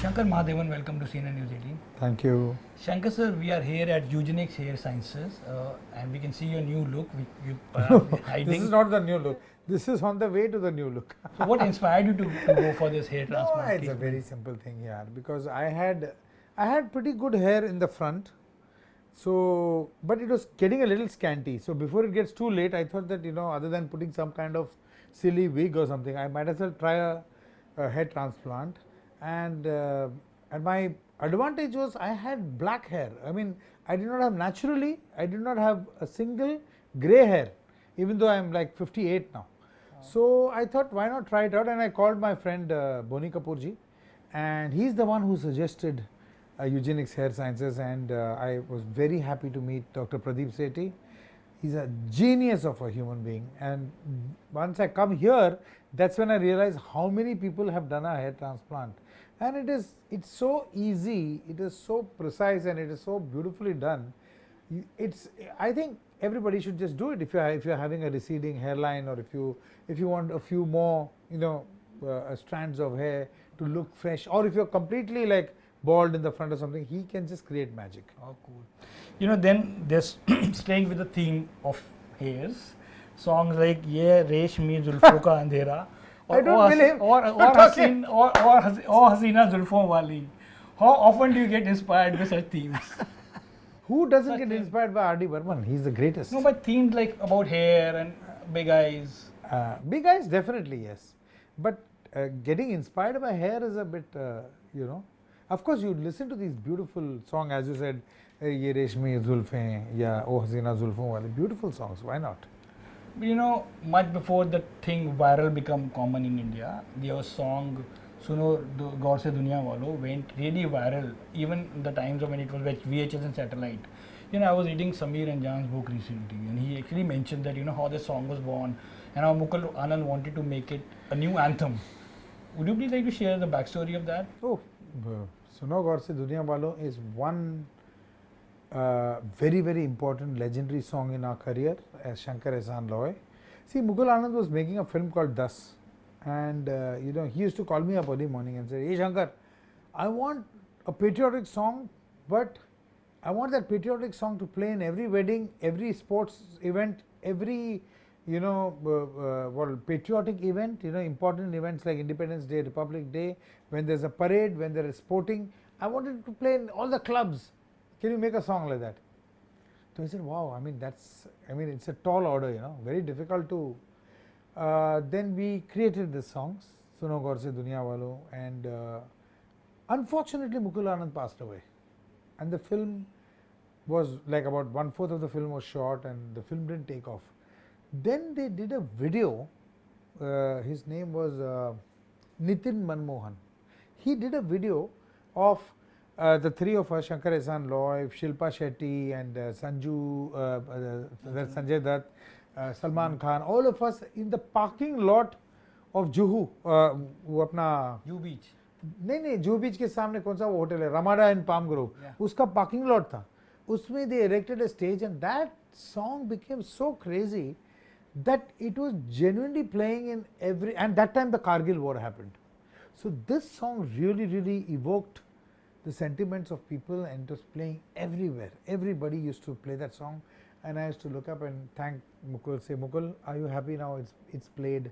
Shankar, Mahadevan, welcome to CNN News 18. Thank you. Shankar sir, we are here at Eugenics Hair Sciences and we can see your new look which you perhaps hiding. This is not the new look. This is on the way to the new look. So what inspired you to go for this hair transplant? No, it's a very simple thing here because I had pretty good hair in the front. So, but it was getting a little scanty. So before it gets too late, I thought that, other than putting some kind of silly wig or something, I might as well try a hair transplant. And my advantage was I had black hair. I mean, I did not have a single grey hair, even though I'm like 58 now. So I thought, why not try it out? And I called my friend Boni Kapoorji, and he's the one who suggested Eugenics Hair Sciences, and I was very happy to meet Dr. Pradeep Sethi. He's a genius of a human being, and once I come here, that's when I realize how many people have done a hair transplant. And it's so easy, it is so precise, and it is so beautifully done. I think everybody should just do it if you're having a receding hairline, or if you want a few more strands of hair to look fresh, or if you're completely like bald in the front or something, he can just create magic. Oh, cool. Then there's staying with the theme of hairs, songs like Ye Reshmi Zulfo Ka Andhera, I don't believe. or Hasina Zulfon Wali. How often do you get inspired by such themes? Who doesn't get inspired by R.D. Burman? He's the greatest. No, but themes like about hair and big eyes. Big eyes, definitely yes. But getting inspired by hair is a bit, Of course, you listen to these beautiful songs, as you said, Ye Reshmi Zulfe, yeah, Oh Hasina Zulfon Wali. Beautiful songs, why not? But much before the thing viral become common in India, your song Suno Gaur Se Duniya Walo went really viral, even in the times of when it was VHS and satellite. I was reading Sameer and Jan's book recently, and he actually mentioned that, how the song was born, and how Mukul Anand wanted to make it a new anthem. Would you please like to share the backstory of that? Oh, Suno Gaur Se Duniya Walo is one very, very important legendary song in our career as Shankar Ehsaan Loy. See, Mukul Anand was making a film called Das, and he used to call me up early morning and say, "Hey Shankar, I want a patriotic song, but I want that patriotic song to play in every wedding, every sports event, every patriotic event, important events like Independence Day, Republic Day, when there's a parade, when there is sporting. I wanted to play in all the clubs. Can you make a song like that?" So I said, wow, it's a tall order, very difficult to. Then we created the songs, Suno Gaur Se Duniya Walo, and unfortunately Mukul Anand passed away. And the film was like about 1/4 of the film was shot, and the film didn't take off. Then they did a video, his name was Nitin Manmohan. He did a video of the three of us, Shankar Ehsaan Loy, Shilpa Shetty, and Sanjay Dutt, Salman Khan, all of us in the parking lot of Juhu, वो अपना Juhu Beach. नहीं Juhu Beach के सामने कौन सा वो hotel है, Ramada in Palm Grove, उसका parking lot था. उसमें they erected a stage, and that song became so crazy that it was genuinely playing in every, and that time the Kargil war happened. So this song really, really evoked the sentiments of people, and it was playing everywhere. Everybody used to play that song, and I used to look up and thank Mukul, say, "Mukul, are you happy now? It's played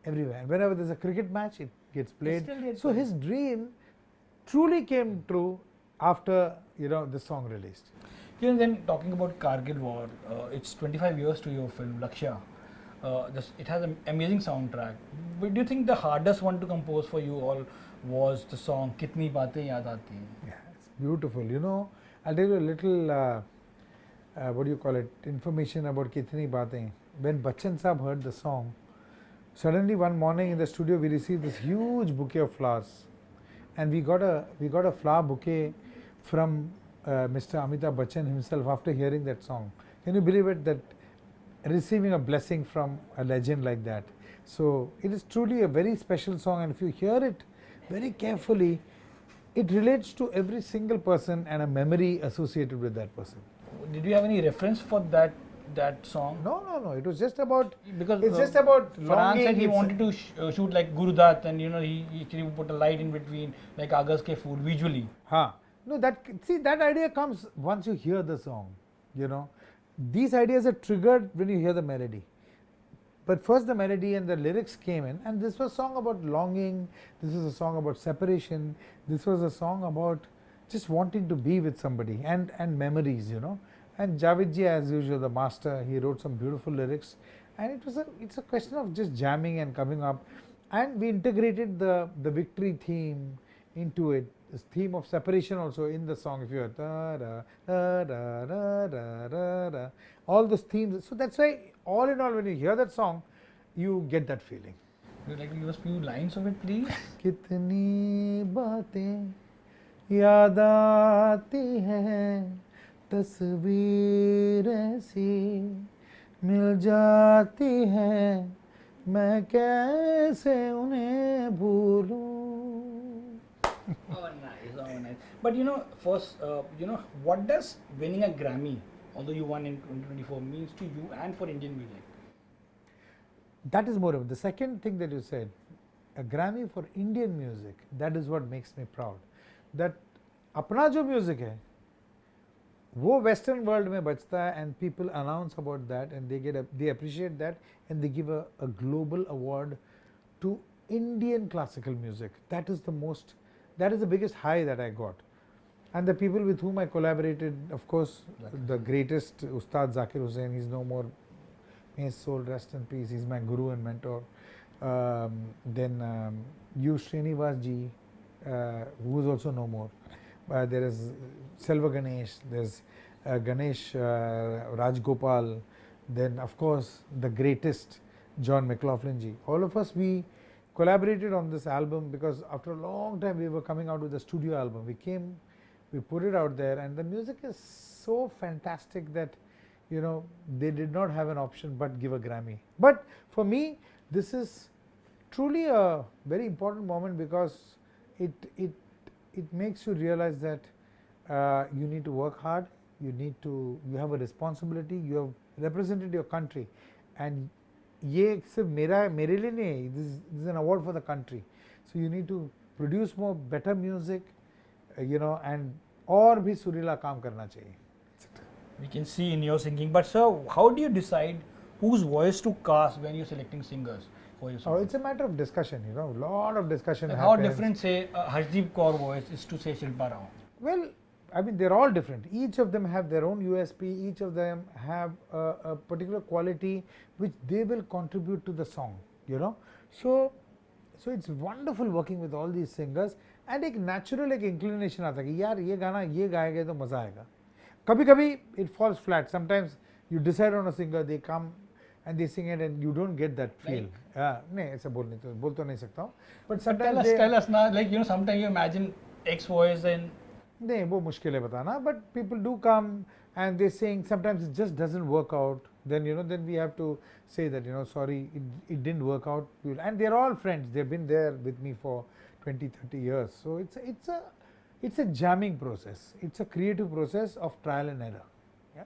everywhere. And whenever there's a cricket match, it gets played." So his dream truly came true after the song released. Then talking about Kargil war, it's 25 years to your film Lakshya. It has an amazing soundtrack. But do you think the hardest one to compose for you all was the song Kitni Baatein Yaad Aati? Yeah, it's beautiful. I'll tell you a little, information about Kitni Baatein. When Bachchan Saab heard the song, suddenly one morning in the studio we received this huge bouquet of flowers, and we got a flower bouquet from Mr. Amitabh Bachchan himself after hearing that song. Can you believe it, that receiving a blessing from a legend like that? So it is truly a very special song, and if you hear it very carefully, it relates to every single person and a memory associated with that person. Did you have any reference for that that song? No. It was just about, Because it's just about Farhan longing. said he it's- wanted to shoot like Guru Dutt, and he actually put a light in between, like Agas Ke Phool, visually. No, that idea comes once you hear the song, you know. These ideas are triggered when you hear the melody. But first the melody and the lyrics came in, and this was a song about longing, this was a song about separation, this was a song about just wanting to be with somebody and memories, you know. And Javedji, as usual, the master, he wrote some beautiful lyrics, and it's a question of just jamming and coming up, and we integrated the victory theme into it, this theme of separation also in the song. If you hear da da da da da da da da, all those themes, so that's why all in all when you hear that song you get that feeling. Would you like to give us few lines of it, please? कितनी बातें याद आती हैं, तस्वीर ऐसी मिल जाती हैं, मैं कैसे उन्हें भूलूं. Oh, nice, oh, nice. But first, what does winning a Grammy, although you won in 2024, means to you and for Indian music? That is more of the second thing that you said, a Grammy for Indian music. That is what makes me proud. That अपना जो music है, वो Western world में बजता है, and people announce about that, and they appreciate that, and they give a global award to Indian classical music. That is the biggest high that I got. And the people with whom I collaborated, of course, the greatest Ustad Zakir Hussain, he's no more. May his soul rest in peace. He's my guru and mentor. Then U. Srinivas ji, who is also no more. There is Selva Ganesh, there's Ganesh Rajgopal, then of course the greatest John McLaughlin ji. All of us, we collaborated on this album because after a long time we were coming out with a studio album. We put it out there, and the music is so fantastic that they did not have an option but give a Grammy. But for me, this is truly a very important moment because it makes you realize that you need to work hard, you have a responsibility, you have represented your country, and ये सिर्फ मेरे लिए नहीं है, this is an award for the country. So you need to produce more better music, and और भी सुरीला काम करना चाहिए. We can see in your singing. But sir, how do you decide whose voice to cast when you're selecting singers for your song? Oh, it's a matter of discussion, a lot of discussion. Like how different, say, Harshdeep Kaur voice is to, say, Shilpa Rao? Well, I mean, they're all different. Each of them have their own USP. Each of them have a particular quality which they will contribute to the song, So it's wonderful working with all these singers, and एक natural inclination आता है कि यार ये गाना ये गाएंगे तो मजा आएगा. कभी-कभी it falls flat. Sometimes you decide on a singer, they come and they sing it, and you don't get that feel. नहीं ऐसा बोल तो नहीं सकता हूँ. But sometimes tell us now, like sometimes you imagine X voice and. नहीं वो मुश्किल है बताना. But people do come and they sing. Sometimes it just doesn't work out. Then then we have to say that sorry, it didn't work out. And they're all friends. They've been there with me for 20-30 years. So it's a jamming process. It's a creative process of trial and error. Yeah.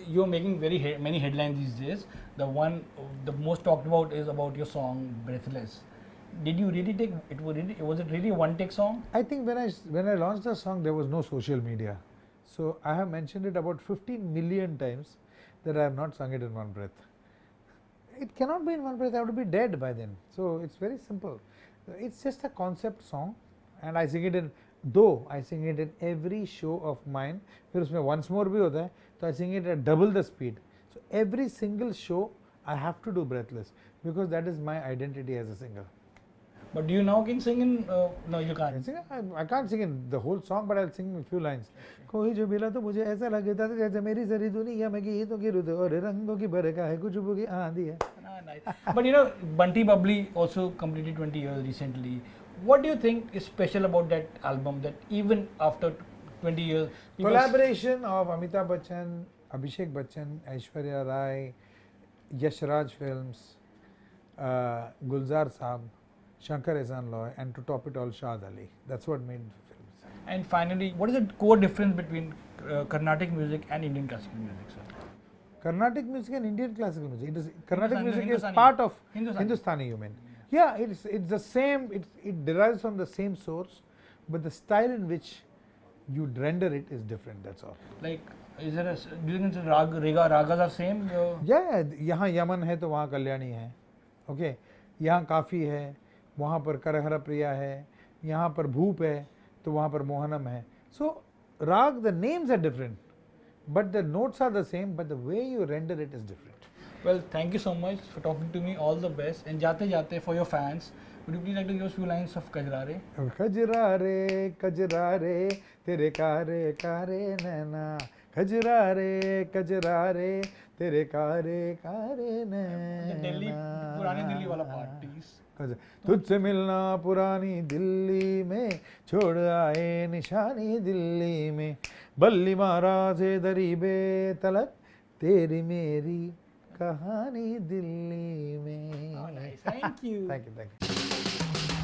You're making very many headlines these days. The most talked about is about your song Breathless. Did you really take it? Was it really a one-take song? I think when I launched the song, there was no social media. So I have mentioned it about 15 million times that I have not sung it in one breath. It cannot be in one breath. I would be dead by then. So it's very simple. It's just a concept song, and I sing it in every show of mine. फिर उसमें once more भी होता है, तो I sing it at double the speed. So every single show I have to do Breathless because that is my identity as a singer. But do you now can sing in? No, you can't. I can't sing in the whole song, but I'll sing a few lines. कोई जो मिला तो मुझे ऐसा लगता था जैसे मेरी सारी दुनिया में गीतों की रुत और रंगों की बरखा है कुछ की आंधी है. Nice. But Bunty Babli also completed 20 years recently. What do you think is special about that album that even after 20 years? Collaboration of Amitabh Bachchan, Abhishek Bachchan, Aishwarya Rai, Yash Raj Films, Gulzar Saab, Shankar, and to top it all, Shahid Ali. That's what made the films. And finally, what is the core difference between Carnatic music and Indian classical music, sir? Carnatic music and Indian classical music. It is Carnatic music is Hindustani. part of Hindustani. Hindustani. You mean? Yeah, it's the same. It derives from the same source, but the style in which you render it is different. That's all. Like, is there a, do you think the ragas are same? Yeah, यहाँ Yemen है तो वहाँ कल्याणी है, okay. यहाँ काफ़ी है, वहाँ पर करहर प्रिया है, यहाँ पर भूप है, तो वहाँ पर मोहनम है. So rag, the names are different, but the notes are the same, but the way you render it is different. Well, thank you so much for talking to me. All the best. And jate jate for your fans, would you please like to give us a few lines of Kajra re? Kajra re, tere kare kare nana. Kajra re, tere kare kare nana. The Delhi, Purani Delhi wala part, please. तुझसे मिलना पुरानी दिल्ली में, छोड़ आए निशानी दिल्ली में, बल्ली मारा से दरीबे तलक, तेरी मेरी कहानी दिल्ली में. Oh, nice. Thank you. Thank you.